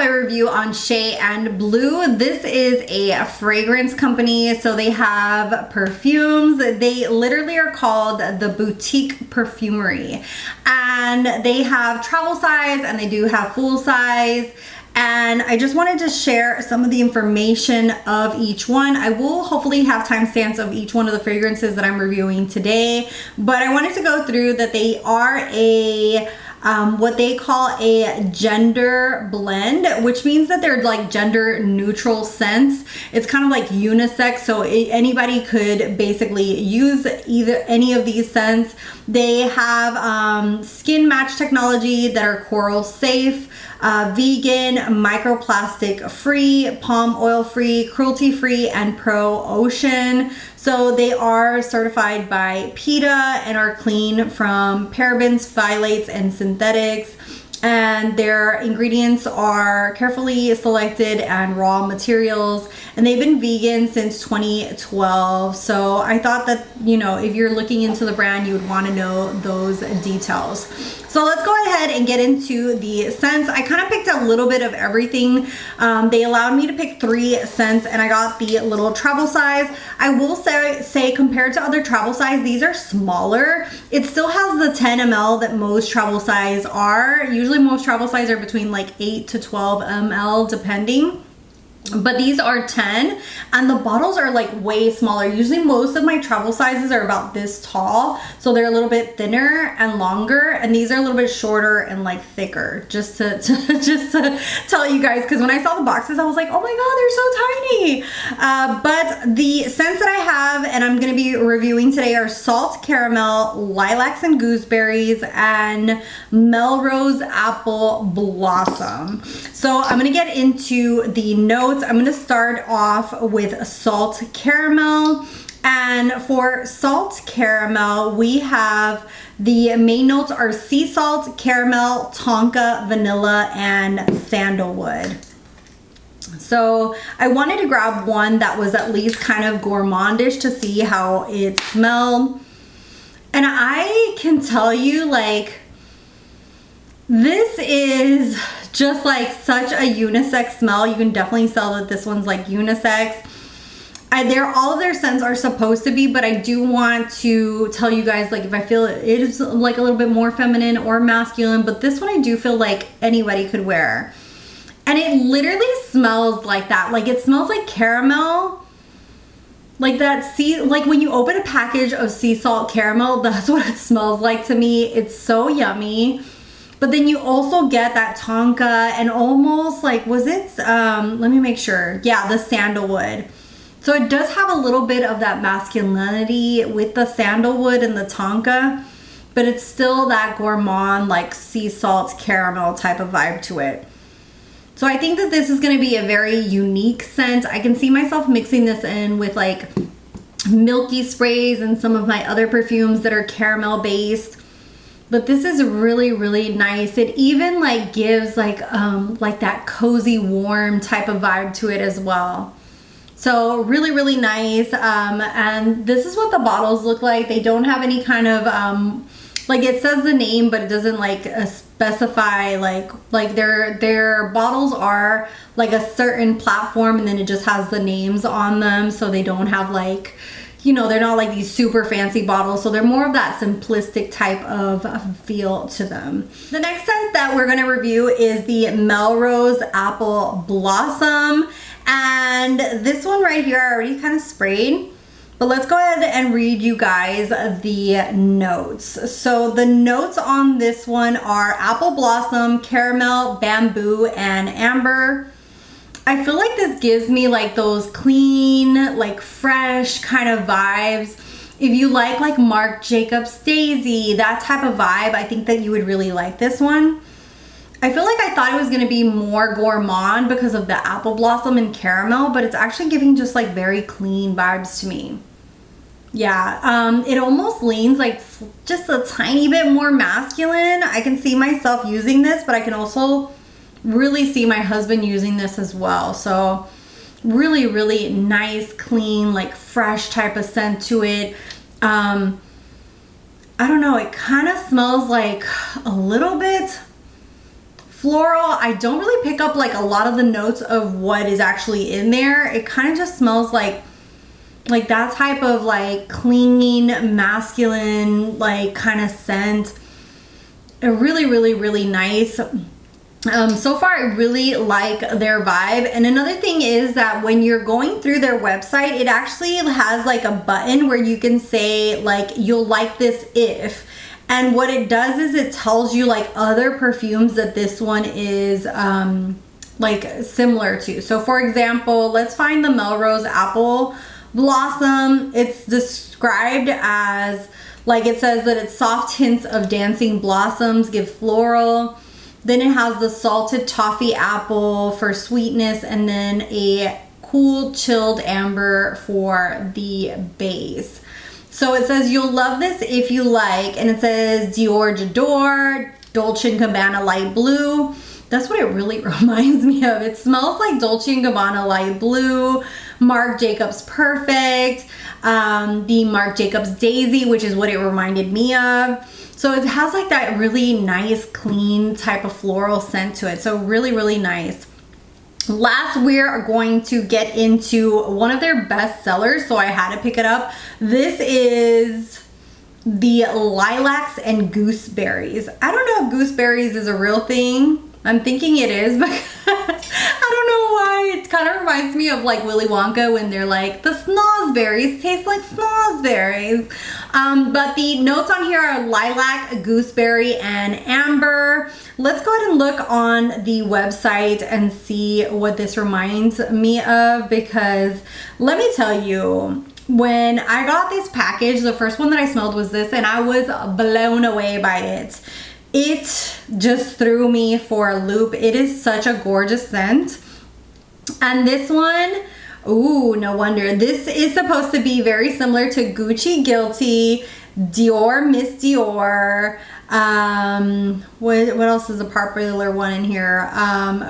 a review on Shay Blue. This is a fragrance company, so they have perfumes. They literally are called the Boutique Perfumery, and they have travel size and they do have full size. And I just wanted to share some of the information of each one. I will hopefully have timestamps of each one of the fragrances that I'm reviewing today, but I wanted to go through that they are a what they call a gender blend, which means that they're like gender neutral scents. It's kind of like unisex, so anybody could basically use either any of these scents. They have skin match technology that are coral safe, vegan, microplastic free, palm oil free, cruelty free, and pro ocean. So they are certified by PETA and are clean from parabens, phthalates, and synthetics. And their ingredients are carefully selected and raw materials, and they've been vegan since 2012. So I thought that, you know, if you're looking into the brand, you would want to know those details. So let's go ahead and get into the scents. I kind of picked a little bit of everything. They allowed me to pick 3 scents, and I got the little travel size. I will say compared to other travel size, these are smaller. It still has the 10 ml that most travel size are. Usually most travel size are between like 8 to 12 ml depending. But these are 10, and the bottles are like way smaller. Usually most of my travel sizes are about this tall, so they're a little bit thinner and longer, and these are a little bit shorter and like thicker, just to tell you guys, because when I saw the boxes I was like, oh my god, they're so tiny. But the scents that I have and I'm gonna be reviewing today are Salt Caramel, Lilacs and Gooseberries, and Melrose Apple Blossom. So I'm gonna get into the notes. I'm going to start off with Salt Caramel, and for Salt Caramel we have the main notes are sea salt, caramel, tonka, vanilla, and sandalwood. So I wanted to grab one that was at least kind of gourmandish to see how it smelled, and I can tell you, like, this is just like such a unisex smell. You can definitely tell that this one's like unisex. All of their scents are supposed to be, but I do want to tell you guys, like, if I feel it is like a little bit more feminine or masculine, but this one I do feel like anybody could wear. And it literally smells like that. Like, it smells like caramel. Like that like when you open a package of sea salt caramel, that's what it smells like to me. It's so yummy. But then you also get that tonka and almost like, was it, let me make sure. Yeah, the sandalwood. So it does have a little bit of that masculinity with the sandalwood and the tonka, but it's still that gourmand, like sea salt caramel type of vibe to it. So I think that this is going to be a very unique scent. I can see myself mixing this in with like milky sprays and some of my other perfumes that are caramel based. But this is really, really nice. It even like gives like that cozy, warm type of vibe to it as well. So really, really nice. And this is what the bottles look like. They don't have any kind of, like, it says the name, but it doesn't like specify like their bottles are like a certain platform, and then it just has the names on them. So they don't have like, you know, they're not like these super fancy bottles, so they're more of that simplistic type of feel to them. The next scent that we're gonna review is the Melrose Apple Blossom, and this one right here I already kind of sprayed, but let's go ahead and read you guys the notes. So the notes on this one are apple blossom, caramel, bamboo, and amber. I feel like this gives me like those clean, like fresh kind of vibes. If you like Marc Jacobs Daisy, that type of vibe, I think that you would really like this one. I feel like I thought it was gonna be more gourmand because of the apple blossom and caramel, but it's actually giving just like very clean vibes to me. Yeah, it almost leans like just a tiny bit more masculine. I can see myself using this, but I can also really see my husband using this as well. So really, really nice, clean, like fresh type of scent to it. I don't know, it kind of smells like a little bit floral. I don't really pick up like a lot of the notes of what is actually in there. It kind of just smells like that type of like clinging masculine like kind of scent. A really nice. So far I really like their vibe. And another thing is that when you're going through their website, it actually has like a button where you can say like, you'll like this if. And what it does is it tells you like other perfumes that this one is like similar to. So for example, let's find the Melrose Apple Blossom. It's described as like, it says that it's soft hints of dancing blossoms, give floral. Then it has the salted toffee apple for sweetness, and then a cool chilled amber for the base. So it says you'll love this if you like, and it says Dior J'adore, Dolce & Gabbana Light Blue. That's what it really reminds me of. It smells like Dolce & Gabbana Light Blue, Marc Jacobs Perfect, the Marc Jacobs Daisy, which is what it reminded me of. So it has like that really nice, clean type of floral scent to it. So really nice. Last, we're going to get into one of their best sellers, so I had to pick it up. This is the Lilacs and Gooseberries. I don't know if Gooseberries is a real thing. I'm thinking it is because I don't know why. It kind of reminds me of like Willy Wonka when they're like, the snozberries taste like snozberries. But the notes on here are lilac, gooseberry, and amber. Let's go ahead and look on the website and see what this reminds me of, because let me tell you, when I got this package, the first one that I smelled was this, and I was blown away by it. It just threw me for a loop. It is such a gorgeous scent. And this one, ooh, no wonder. This is supposed to be very similar to Gucci Guilty, Dior Miss Dior. What else is a popular one in here?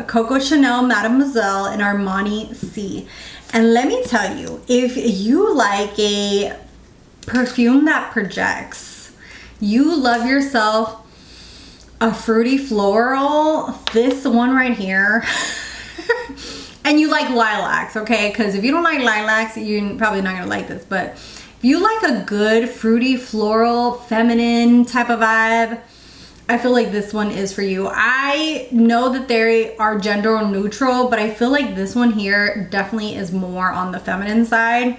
Coco Chanel Mademoiselle, and Armani C. And let me tell you, if you like a perfume that projects, you love yourself a fruity floral, this one right here. And you like lilacs, okay? Because if you don't like lilacs, you're probably not gonna like this. But if you like a good fruity floral feminine type of vibe, I feel like this one is for you. I know that they are gender neutral, but I feel like this one here definitely is more on the feminine side.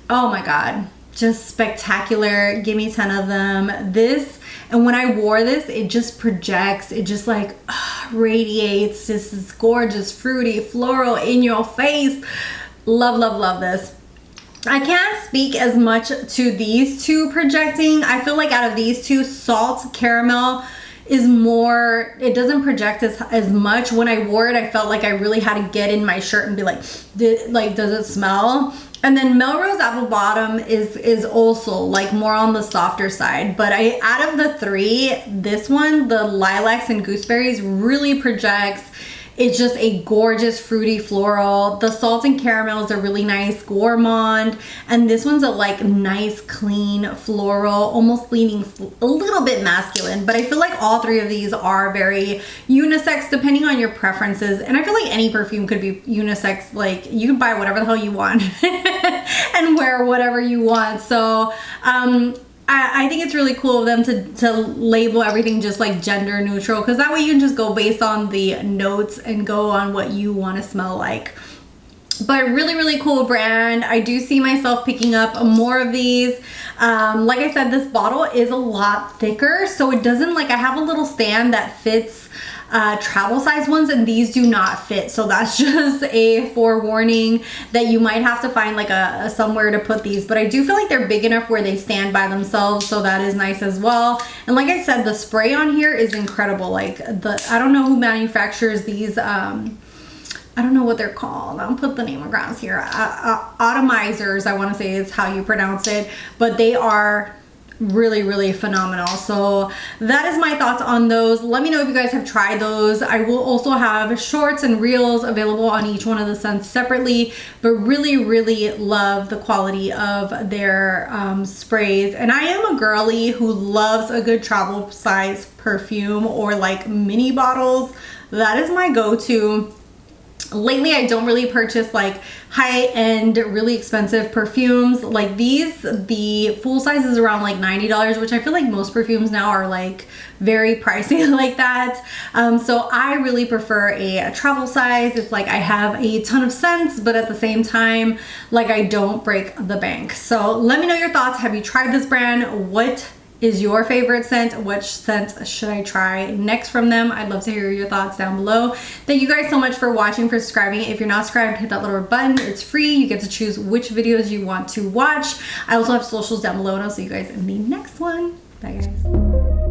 Oh my God, just spectacular. Give me 10 of them. This, and when I wore this, it just projects, it just like radiates. This is gorgeous, fruity, floral in your face. Love this. I can't speak as much to these two projecting. I feel like out of these two, Salt Caramel is more, it doesn't project as much. When I wore it, I felt like I really had to get in my shirt and be like, does it smell? And then Melrose Apple Bottom is also like more on the softer side. But out of the three, this one, the Lilacs and Gooseberries, really projects. It's just a gorgeous fruity floral. The Salt and Caramel is a really nice gourmand. And this one's a like nice clean floral, almost leaning a little bit masculine. But I feel like all three of these are very unisex depending on your preferences. And I feel like any perfume could be unisex. Like you can buy whatever the hell you want and wear whatever you want. So I think it's really cool of them to label everything just like gender neutral, because that way you can just go based on the notes and go on what you want to smell like. But really cool brand. I do see myself picking up more of these. Like I said, this bottle is a lot thicker, so it doesn't, like, I have a little stand that fits travel size ones, and these do not fit. So that's just a forewarning that you might have to find like a somewhere to put these. But I do feel like they're big enough where they stand by themselves, so that is nice as well. And like I said, the spray on here is incredible. Like I don't know who manufactures these. I don't know what they're called. I'll put the name across here. Atomizers, I want to say is how you pronounce it. But they are really, really phenomenal. So that is my thoughts on those. Let me know if you guys have tried those. I will also have shorts and reels available on each one of the scents separately, but really, really love the quality of their sprays. And I am a girly who loves a good travel size perfume or like mini bottles. That is my go-to. Lately, I don't really purchase like high-end, really expensive perfumes. Like these, the full size is around like $90, which I feel like most perfumes now are like very pricey like that. So I really prefer a travel size. It's like I have a ton of scents, but at the same time, like I don't break the bank. So let me know your thoughts. Have you tried this brand? What is your favorite scent? Which scent should I try next from them? I'd love to hear your thoughts down below. Thank you guys so much for watching, for subscribing. If you're not subscribed, hit that little button. It's free. You get to choose which videos you want to watch. I also have socials down below, and I'll see you guys in the next one. Bye guys.